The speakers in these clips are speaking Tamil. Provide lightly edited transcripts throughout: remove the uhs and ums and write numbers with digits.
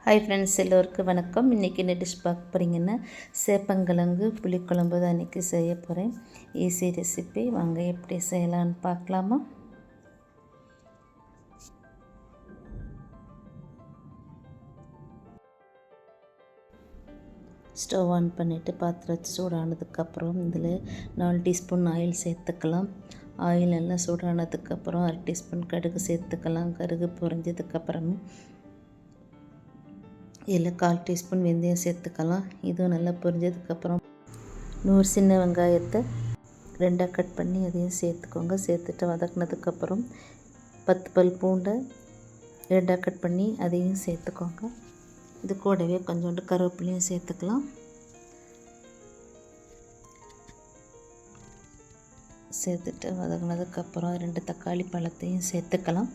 ஹாய் ஃப்ரெண்ட்ஸ், எல்லோருக்கும் வணக்கம். இன்றைக்கி என்ன டிஷ் பார்க்க போகிறீங்கன்னா சேப்பங்கிழங்கு புளிக்குழம்பு தான் இன்றைக்கி செய்ய போகிறேன். Easy recipe. வாங்க எப்படி செய்யலான்னு பார்க்கலாமா? ஸ்டவ் ஆன் பண்ணிவிட்டு பாத்திரம் சூடானதுக்கப்புறம் இதில் 4 டீஸ்பூன் ஆயில் சேர்த்துக்கலாம். ஆயில் நல்லா சூடானதுக்கப்புறம் 1/2 டீஸ்பூன் கடுகு சேர்த்துக்கலாம். கடுகு பொரிஞ்சதுக்கப்புறம் இதில் 1/4 டீஸ்பூன் வெந்தயம் சேர்த்துக்கலாம். இதுவும் நல்லா பொரிஞ்சதுக்கப்புறம் 100 சின்ன வெங்காயத்தை 2ஆக கட் பண்ணி அதையும் சேர்த்துக்கோங்க. சேர்த்துட்டு வதக்கினதுக்கப்புறம் 10 பல் பூண்டை 2ஆக கட் பண்ணி அதையும் சேர்த்துக்கோங்க. இது கூடவே கொஞ்சோண்டு கருவேப்பிலையும் சேர்த்துக்கலாம். சேர்த்துட்டு வதக்கினதுக்கப்புறம் 2 தக்காளி பழத்தையும் சேர்த்துக்கலாம்.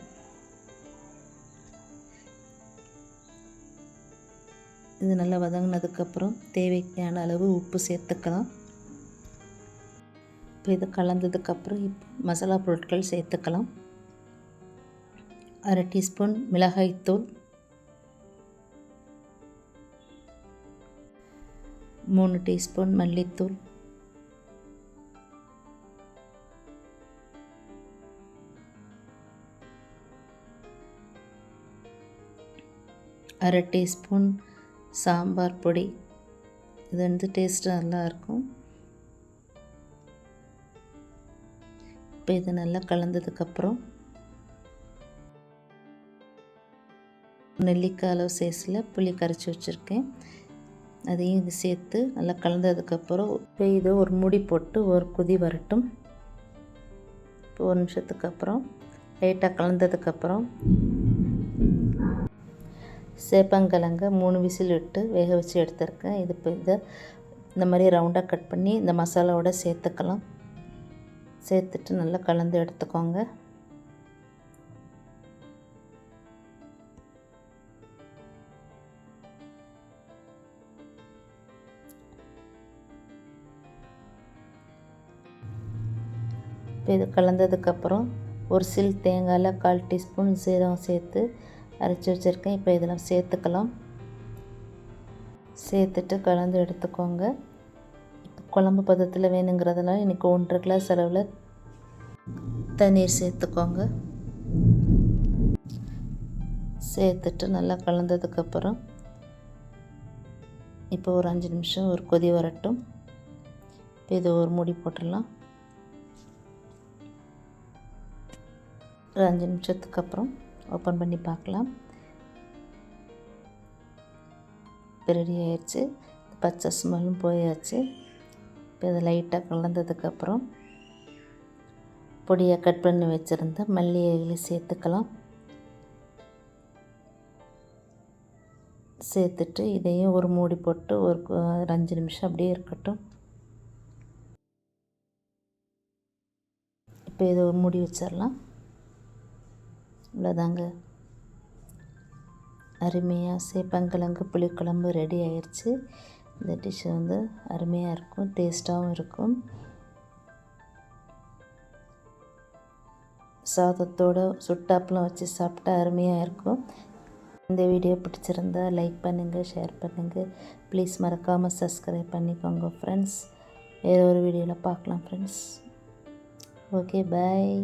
இது நல்லா வதங்கினதுக்கப்புறம் தேவையான அளவு உப்பு சேர்த்துக்கலாம். இப்போ இது கலந்ததுக்கப்புறம் இப்போ மசாலா பொருட்கள் சேர்த்துக்கலாம். 1/2 டீஸ்பூன் மிளகாய்த்தூள், 3 டீஸ்பூன் மல்லித்தூள், 1/2 டீஸ்பூன் சாம்பார் பொடி. இது வந்து டேஸ்ட்டு நல்லாயிருக்கும். இப்போ இது நல்லா கலந்ததுக்கப்புறம் நெல்லிக்காய் அளவு சைஸில் புளி கரைச்சி வச்சுருக்கேன். அதையும் இது சேர்த்து நல்லா கலந்ததுக்கப்புறம் இப்போ இது ஒரு மூடி போட்டு ஒரு கொதி வரட்டும். இப்போ 1 நிமிஷத்துக்கு அப்புறம் லைட்டாக கலந்ததுக்கப்புறம் சேப்பங்கிழங்க 3 விசில் விட்டு வேக வச்சு எடுத்துருக்கேன். இது இப்போ இதை இந்த மாதிரி ரவுண்டாக கட் பண்ணி இந்த மசாலாவோட சேர்த்துக்கலாம். சேர்த்துட்டு நல்லா கலந்து எடுத்துக்கோங்க. இப்போ இது கலந்ததுக்கப்புறம் ஒரு சில் தேங்காயில் 1/4 டீஸ்பூன் சீரகம் சேர்த்து அரைச்சி வச்சுருக்கேன். இப்போ இதெல்லாம் சேர்த்துக்கலாம். சேர்த்துட்டு கலந்து எடுத்துக்கோங்க. குழம்பு பதத்தில் வேணுங்கிறதுனால இன்றைக்கி 1.5 கிளாஸ் அளவில் தண்ணீர் சேர்த்துக்கோங்க. சேர்த்துட்டு நல்லா கலந்ததுக்கப்புறம் இப்போ ஒரு 5 நிமிஷம் ஒரு கொதி வரட்டும். இப்போ இது ஒரு மூடி போட்டுடலாம். ஒரு 5 நிமிஷத்துக்கு அப்புறம் ஓப்பன் பண்ணி பார்க்கலாம். இப்போ ரெடி ஆயிடுச்சு. பச்சை ஸ்மெல்லும் போயாச்சு. இப்போ இதை லைட்டாக கலந்ததுக்கப்புறம் பொடியாக கட் பண்ணி வச்சுருந்த மல்லி இலையை சேர்த்துக்கலாம். சேர்த்துட்டு இதையும் ஒரு மூடி போட்டு ஒரு 5 நிமிஷம் அப்படியே இருக்கட்டும். இப்போ இதை ஒரு மூடி வச்சிடலாம். இவ்வளோதாங்க, அருமையாக சேப்பங்கிழங்கு புளிக்குழம்பு ரெடி ஆயிடுச்சு. இந்த டிஷ் வந்து அருமையாக இருக்கும், டேஸ்ட்டாகவும் இருக்கும். சாதத்தோடு சுட்டாப்பெலாம் வச்சு சாப்பிட்டா அருமையாக இருக்கும். இந்த வீடியோ பிடிச்சிருந்தா லைக் பண்ணுங்கள், ஷேர் பண்ணுங்கள். ப்ளீஸ் மறக்காமல் சப்ஸ்கிரைப் பண்ணிக்கோங்க ஃப்ரெண்ட்ஸ். வேறு ஒரு வீடியோவில் பார்க்கலாம் ஃப்ரெண்ட்ஸ். ஓகே, பாய்.